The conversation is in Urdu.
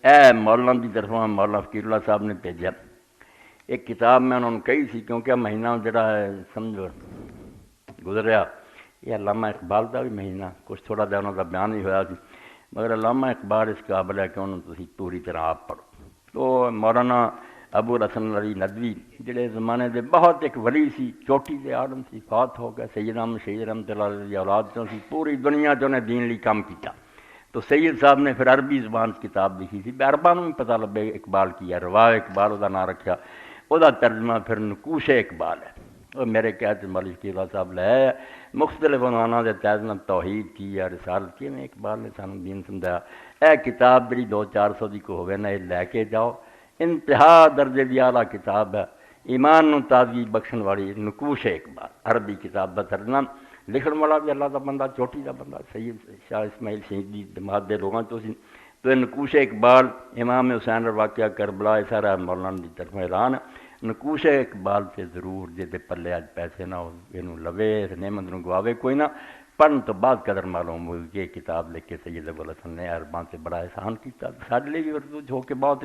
اے مولانا کی طرفوں مولانا فقیر اللہ صاحب نے بھیجا ایک کتاب میں انہوں نے کہی سی، کیونکہ مہینہ جڑا ہے سمجھو گزریا یہ علامہ اقبال کا بھی مہینہ کچھ تھوڑا جہا انہوں کا بیان بھی ہوا سی، مگر علامہ اقبال اس قابل ہے کہ انہوں تسی پوری طرح آپ پڑھو۔ تو مولانا ابو الحسن علی ندوی جڑے زمانے دے بہت ایک ولی سی، چوٹی دے عالم سی، فات ہو گئے، سید احمد شہید رحمۃ اللہ علیہ دی اولاد چوں سی، پوری دنیا چوں نے دین لی کام کیتا۔ تو سید صاحب نے پھر عربی زبان کتاب لکھی تھی، عرباں نوں بھی پتہ لگے اقبال کی ہے، رواء اقبال وہ نام رکھا، وہ ترجمہ پھر نقوش اقبال ہے۔ اور میرے قید مولانا فقیر اللہ صاحب لے مختلف عنوانوں کے تحت توحید کی ہے، رسالت کی، میں اقبال نے سانوں دین سمجھایا اے کتاب جی 200-400 دی کو ہوئے نا یہ لے کے جاؤ، انتہا درجے دی اعلیٰ کتاب ہے، ایمان نو تازگی بخشن والی نقوش اقبال عربی کتاب کا ترجمہ لکھن والا بھی اللہ کا بندہ، چوٹی کا بندہ سید شاہ اسماعیل شہید دی جماعت دے لوگوں تو سی۔ تو یہ نقوش اقبال امام حسین واقعہ کربلا یہ سارا مولانا کی طرف اعلان ہے۔ نقوش اقبال سے ضرور جے پلے اج پیسے نہ ہو یہ لوے نعمت نو گواوے کوئی نہ، پڑھن تو بعد قدر معلوم ہوئی کہ کتاب لکھ کے سید ابو الحسن نے عرباں سے بڑا احسان کیا، سارے لیے بھی اردو ہو کے بہت